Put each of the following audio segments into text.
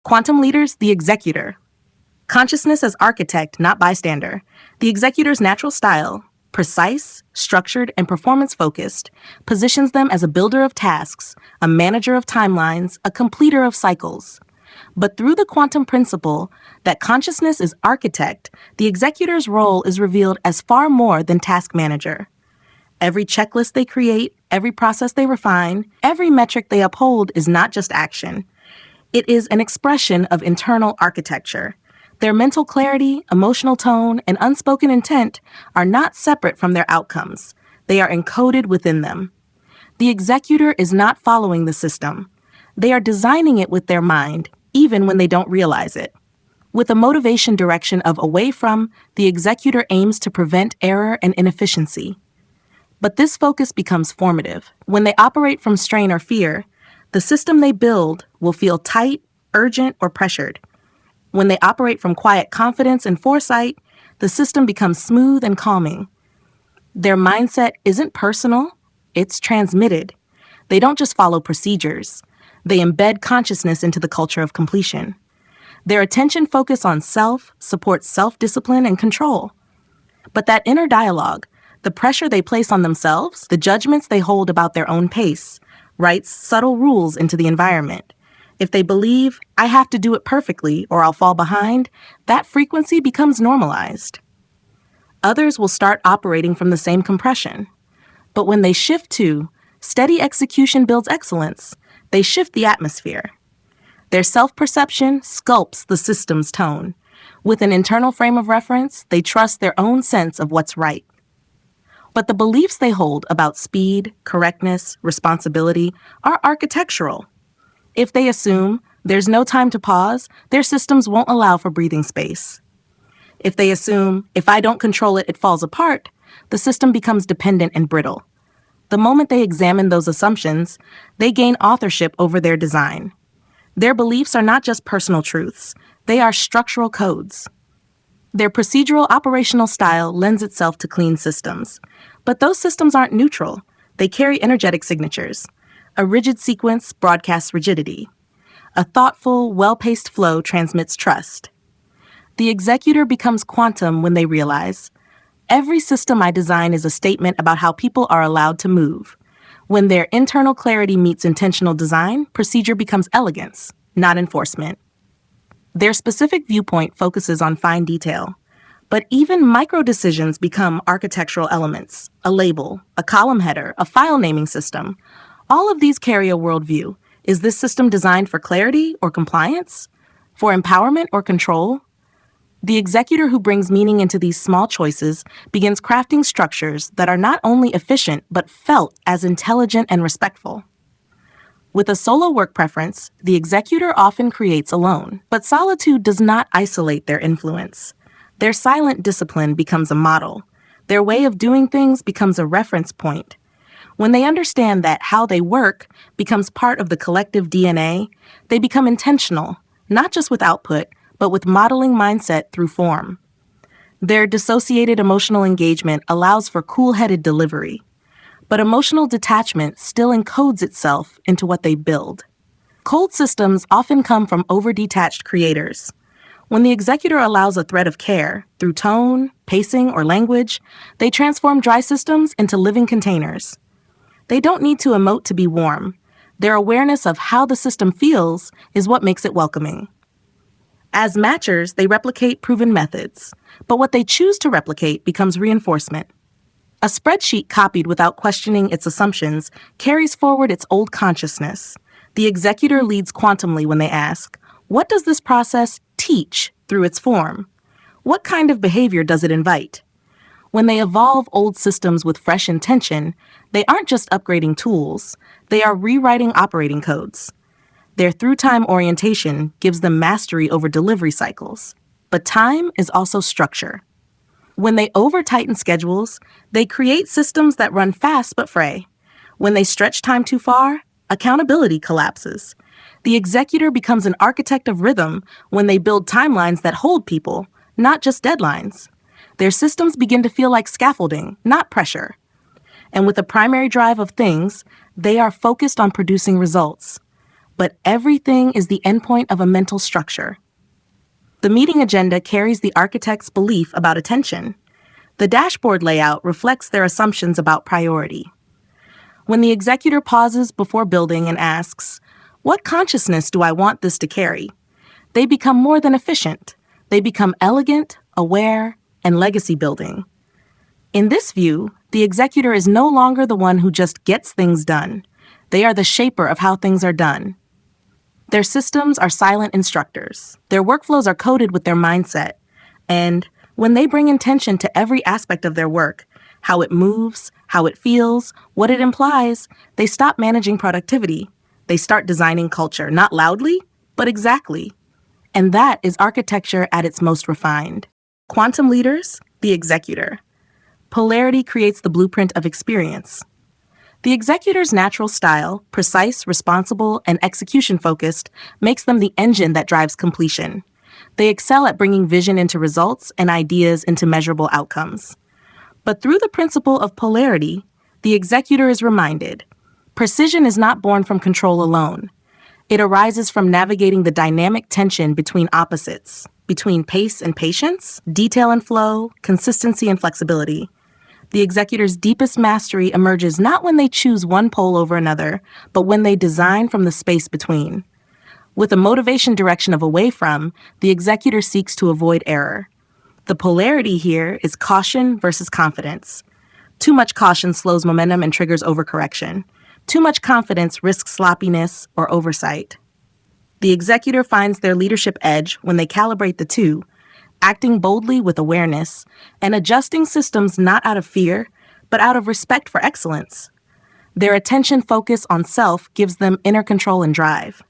Quantum leaders, the executor. Consciousness as architect, not bystander. The executor's natural style, precise, structured, and performance-focused, positions them as a builder of tasks, a manager of timelines, a completer of cycles. But through the quantum principle that consciousness is architect, the executor's role is revealed as far more than task manager. Every checklist they create, every process they refine, every metric they uphold is not just action. It is an expression of internal architecture. Their mental clarity, emotional tone, and unspoken intent are not separate from their outcomes. They are encoded within them. The executor is not following the system. They are designing it with their mind, even when they don't realize it. With a motivation direction of away from, the executor aims to prevent error and inefficiency. But this focus becomes formative. When they operate from strain or fear, the system they build will feel tight, urgent, or pressured. When they operate from quiet confidence and foresight, the system becomes smooth and calming. Their mindset isn't personal, it's transmitted. They don't just follow procedures. They embed consciousness into the culture of completion. Their attention focus on self supports self-discipline and control. But that inner dialogue, the pressure they place on themselves, the judgments they hold about their own pace, writes subtle rules into the environment. If they believe, I have to do it perfectly or I'll fall behind, that frequency becomes normalized. Others will start operating from the same compression. But when they shift to, steady execution builds excellence, they shift the atmosphere. Their self-perception sculpts the system's tone. With an internal frame of reference, they trust their own sense of what's right. But the beliefs they hold about speed, correctness, responsibility are architectural. If they assume there's no time to pause, their systems won't allow for breathing space. If they assume if I don't control it, it falls apart, the system becomes dependent and brittle. The moment they examine those assumptions, they gain authorship over their design. Their beliefs are not just personal truths, they are structural codes. Their procedural operational style lends itself to clean systems. But those systems aren't neutral. They carry energetic signatures. A rigid sequence broadcasts rigidity. A thoughtful, well-paced flow transmits trust. The executor becomes quantum when they realize, every system I design is a statement about how people are allowed to move. When their internal clarity meets intentional design, procedure becomes elegance, not enforcement. Their specific viewpoint focuses on fine detail. But even micro-decisions become architectural elements, a label, a column header, a file naming system. All of these carry a worldview. Is this system designed for clarity or compliance? For empowerment or control? The executor who brings meaning into these small choices begins crafting structures that are not only efficient but felt as intelligent and respectful. With a solo work preference, the executor often creates alone, but solitude does not isolate their influence. Their silent discipline becomes a model. Their way of doing things becomes a reference point. When they understand that how they work becomes part of the collective DNA, they become intentional, not just with output, but with modeling mindset through form. Their dissociated emotional engagement allows for cool-headed delivery, but emotional detachment still encodes itself into what they build. Cold systems often come from over-detached creators. When the executor allows a thread of care, through tone, pacing, or language, they transform dry systems into living containers. They don't need to emote to be warm. Their awareness of how the system feels is what makes it welcoming. As matchers, they replicate proven methods, but what they choose to replicate becomes reinforcement. A spreadsheet copied without questioning its assumptions carries forward its old consciousness. The executor leads quantumly when they ask, what does this process teach through its form? What kind of behavior does it invite? When they evolve old systems with fresh intention, they aren't just upgrading tools, they are rewriting operating codes. Their through-time orientation gives them mastery over delivery cycles. But time is also structure. When they over-tighten schedules, they create systems that run fast but fray. When they stretch time too far, accountability collapses. The executor becomes an architect of rhythm when they build timelines that hold people, not just deadlines. Their systems begin to feel like scaffolding, not pressure. And with the primary drive of things, they are focused on producing results. but everything is the endpoint of a mental structure. The meeting agenda carries the architect's belief about attention. The dashboard layout reflects their assumptions about priority. When the executor pauses before building and asks, "What consciousness do I want this to carry?" they become more than efficient. They become elegant, aware, and legacy building. In this view, the executor is no longer the one who just gets things done. They are the shaper of how things are done. Their systems are silent instructors. Their workflows are coded with their mindset. And when they bring intention to every aspect of their work, how it moves, how it feels, what it implies, they stop managing productivity. They start designing culture, not loudly, but exactly. And that is architecture at its most refined. Quantum leaders, the executor. Polarity creates the blueprint of experience. The executor's natural style, precise, responsible, and execution-focused, makes them the engine that drives completion. They excel at bringing vision into results and ideas into measurable outcomes. But through the principle of polarity, the executor is reminded, precision is not born from control alone. It arises from navigating the dynamic tension between opposites, between pace and patience, detail and flow, consistency and flexibility. The executor's deepest mastery emerges not when they choose one pole over another, but when they design from the space between. With a motivation direction of away from, the executor seeks to avoid error. The polarity here is caution versus confidence. Too much caution slows momentum and triggers overcorrection. Too much confidence risks sloppiness or oversight. The executor finds their leadership edge when they calibrate the two, acting boldly with awareness, and adjusting systems not out of fear, but out of respect for excellence. Their attention focus on self gives them inner control and drive.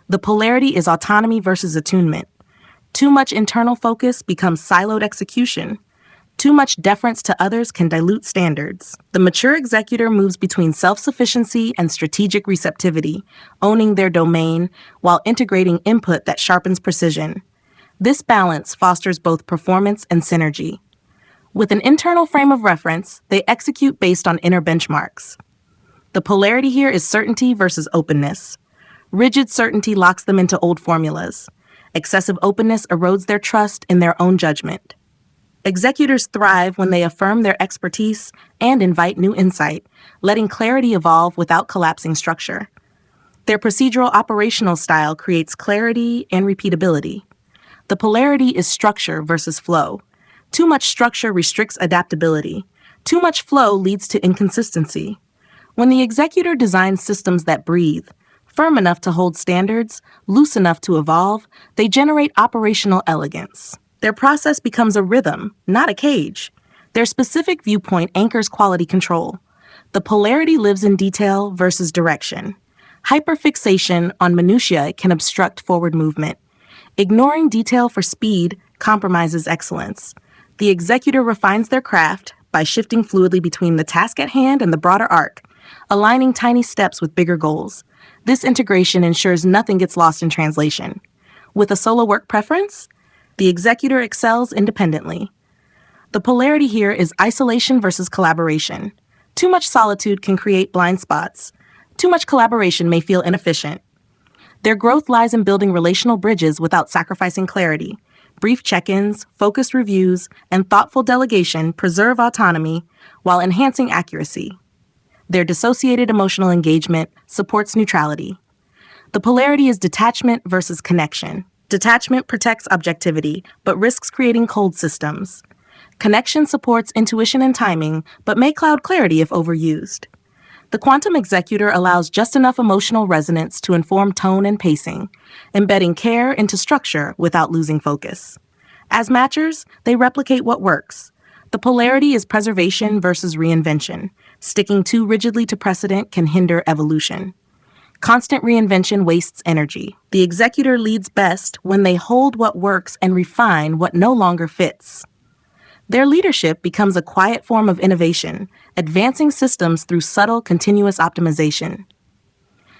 The polarity is autonomy versus attunement. Too much internal focus becomes siloed execution. Too much deference to others can dilute standards. The mature executor moves between self-sufficiency and strategic receptivity, owning their domain while integrating input that sharpens precision. This balance fosters both performance and synergy. With an internal frame of reference, they execute based on inner benchmarks. The polarity here is certainty versus openness. Rigid certainty locks them into old formulas. Excessive openness erodes their trust in their own judgment. Executors thrive when they affirm their expertise and invite new insight, letting clarity evolve without collapsing structure. Their procedural operational style creates clarity and repeatability. The polarity is structure versus flow. Too much structure restricts adaptability. Too much flow leads to inconsistency. When the executor designs systems that breathe, firm enough to hold standards, loose enough to evolve, they generate operational elegance. Their process becomes a rhythm, not a cage. Their specific viewpoint anchors quality control. The polarity lives in detail versus direction. Hyperfixation on minutiae can obstruct forward movement. Ignoring detail for speed compromises excellence. The executor refines their craft by shifting fluidly between the task at hand and the broader arc, aligning tiny steps with bigger goals. This integration ensures nothing gets lost in translation. With a solo work preference, the executor excels independently. The polarity here is isolation versus collaboration. Too much solitude can create blind spots. Too much collaboration may feel inefficient. Their growth lies in building relational bridges without sacrificing clarity. Brief check-ins, focused reviews, and thoughtful delegation preserve autonomy while enhancing accuracy. Their dissociated emotional engagement supports neutrality. The polarity is detachment versus connection. Detachment protects objectivity, but risks creating cold systems. Connection supports intuition and timing, but may cloud clarity if overused. The quantum executor allows just enough emotional resonance to inform tone and pacing, embedding care into structure without losing focus. As matchers, they replicate what works. The polarity is preservation versus reinvention. Sticking too rigidly to precedent can hinder evolution. Constant reinvention wastes energy. The executor leads best when they hold what works and refine what no longer fits. Their leadership becomes a quiet form of innovation, advancing systems through subtle, continuous optimization.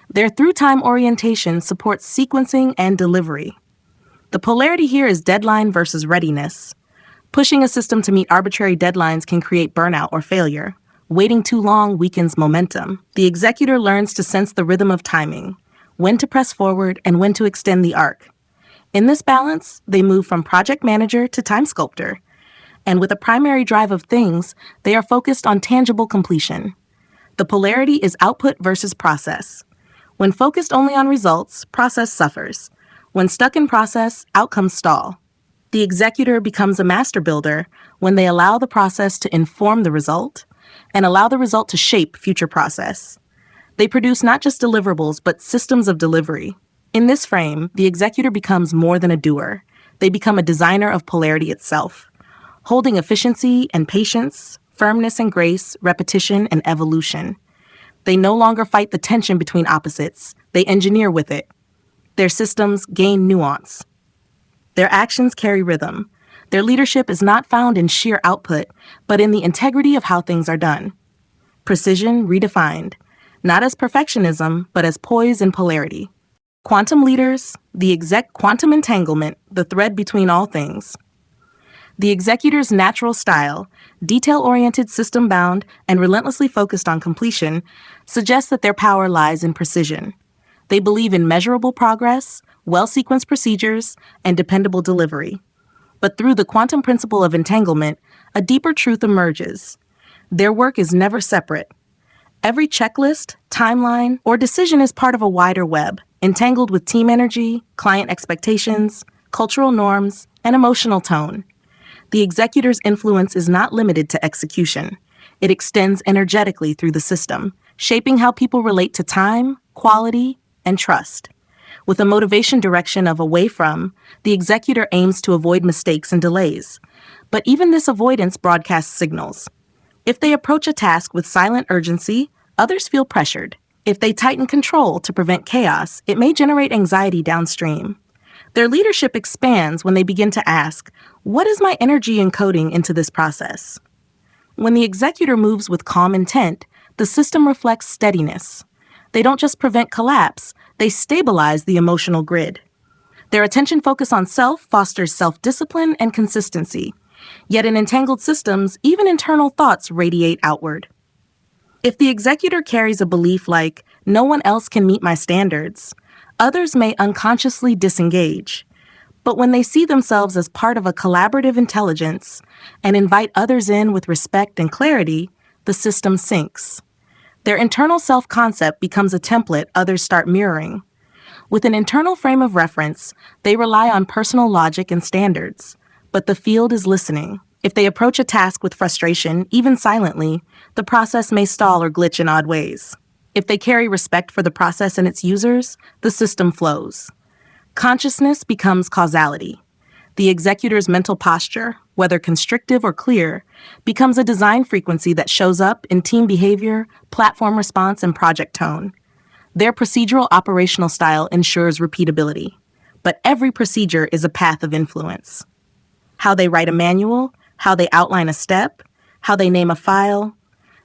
Their through-time orientation supports sequencing and delivery. The polarity here is deadline versus readiness. Pushing a system to meet arbitrary deadlines can create burnout or failure. Waiting too long weakens momentum. The executor learns to sense the rhythm of timing. when to press forward, and when to extend the arc. In this balance, they move from project manager to time sculptor. And with a primary drive of things, they are focused on tangible completion. The polarity is output versus process. When focused only on results, process suffers. When stuck in process, outcomes stall. The executor becomes a master builder when they allow the process to inform the result and allow the result to shape future process. They produce not just deliverables, but systems of delivery. In this frame, the executor becomes more than a doer. They become a designer of polarity itself, holding efficiency and patience, firmness and grace, repetition and evolution. They no longer fight the tension between opposites. They engineer with it. Their systems gain nuance. Their actions carry rhythm. Their leadership is not found in sheer output, but in the integrity of how things are done. Precision redefined, not as perfectionism, but as poise and polarity. Quantum leaders, the quantum entanglement, the thread between all things. The executor's natural style, detail-oriented, system-bound, and relentlessly focused on completion, suggests that their power lies in precision. They believe in measurable progress, well-sequenced procedures, and dependable delivery. But through the quantum principle of entanglement, a deeper truth emerges. Their work is never separate. Every checklist, timeline, or decision is part of a wider web, entangled with team energy, client expectations, cultural norms, and emotional tone. The executor's influence is not limited to execution. It extends energetically through the system, shaping how people relate to time, quality, and trust. With a motivation direction of away from, the executor aims to avoid mistakes and delays. But even this avoidance broadcasts signals. If they approach a task with silent urgency, others feel pressured. If they tighten control to prevent chaos, it may generate anxiety downstream. Their leadership expands when they begin to ask, what is my energy encoding into this process? When the executor moves with calm intent, the system reflects steadiness. They don't just prevent collapse, they stabilize the emotional grid. Their attention focus on self fosters self-discipline and consistency. Yet in entangled systems, even internal thoughts radiate outward. If the executor carries a belief like, no one else can meet my standards, others may unconsciously disengage. But when they see themselves as part of a collaborative intelligence and invite others in with respect and clarity, the system syncs. Their internal self-concept becomes a template others start mirroring. With an internal frame of reference, they rely on personal logic and standards, but the field is listening. If they approach a task with frustration, even silently, the process may stall or glitch in odd ways. If they carry respect for the process and its users, the system flows. Consciousness becomes causality. The executor's mental posture, whether constrictive or clear, becomes a design frequency that shows up in team behavior, platform response, and project tone. Their procedural operational style ensures repeatability, but every procedure is a path of influence. How they write a manual, how they outline a step, how they name a file.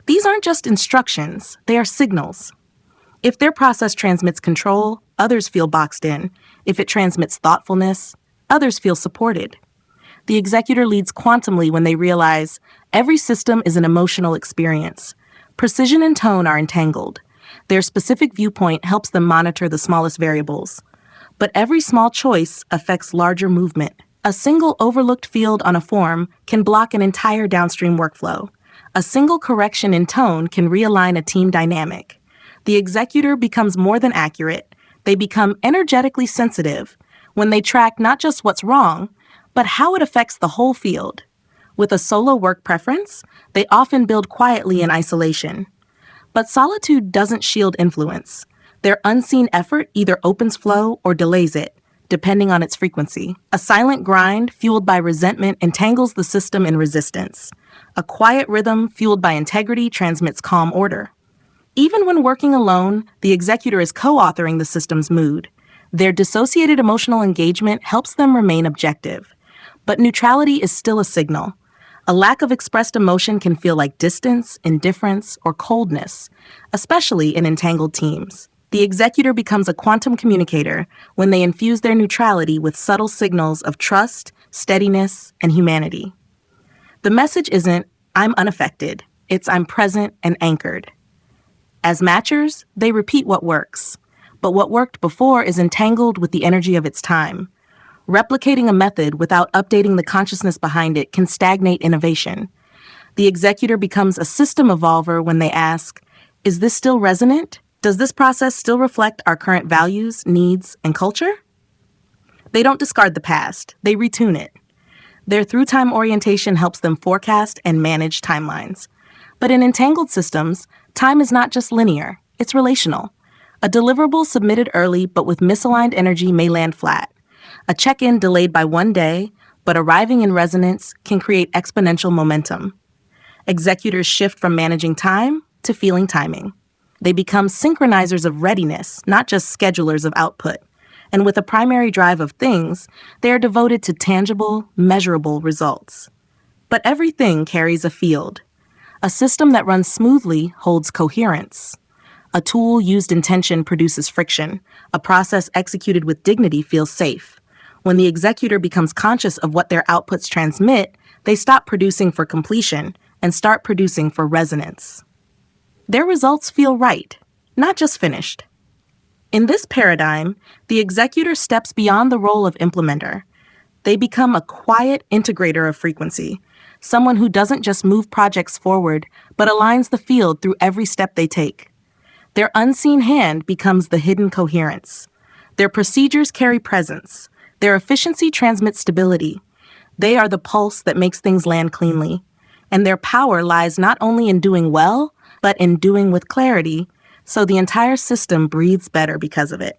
These aren't just instructions, they are signals. If their process transmits control, others feel boxed in. If it transmits thoughtfulness, others feel supported. The executor leads quantumly when they realize every system is an emotional experience. Precision and tone are entangled. Their specific viewpoint helps them monitor the smallest variables. But every small choice affects larger movement. A single overlooked field on a form can block an entire downstream workflow. A single correction in tone can realign a team dynamic. The executor becomes more than accurate. They become energetically sensitive when they track not just what's wrong, but how it affects the whole field. With a solo work preference, they often build quietly in isolation. But solitude doesn't shield influence. Their unseen effort either opens flow or delays it, depending on its frequency. A silent grind fueled by resentment entangles the system in resistance. A quiet rhythm fueled by integrity transmits calm order. Even when working alone, the executor is co-authoring the system's mood. Their dissociated emotional engagement helps them remain objective. But neutrality is still a signal. A lack of expressed emotion can feel like distance, indifference, or coldness, especially in entangled teams. The executor becomes a quantum communicator when they infuse their neutrality with subtle signals of trust, steadiness, and humanity. The message isn't, I'm unaffected. It's I'm present and anchored. As matchers, they repeat what works. but what worked before is entangled with the energy of its time. Replicating a method without updating the consciousness behind it can stagnate innovation. The executor becomes a system evolver when they ask, is this still resonant? Does this process still reflect our current values, needs, and culture? They don't discard the past, they retune it. Their through-time orientation helps them forecast and manage timelines. But in entangled systems, time is not just linear, it's relational. A deliverable submitted early but with misaligned energy may land flat. A check-in delayed by 1 day, but arriving in resonance can create exponential momentum. Executors shift from managing time to feeling timing. They become synchronizers of readiness, not just schedulers of output. And with a primary drive of things, they are devoted to tangible, measurable results. But everything carries a field. A system that runs smoothly holds coherence. A tool used in tension produces friction. A process executed with dignity feels safe. When the executor becomes conscious of what their outputs transmit, they stop producing for completion and start producing for resonance. Their results feel right, not just finished. In this paradigm, the executor steps beyond the role of implementer. They become a quiet integrator of frequency, someone who doesn't just move projects forward, but aligns the field through every step they take. Their unseen hand becomes the hidden coherence. Their procedures carry presence. Their efficiency transmits stability. They are the pulse that makes things land cleanly. And their power lies not only in doing well, but in doing with clarity, so the entire system breathes better because of it.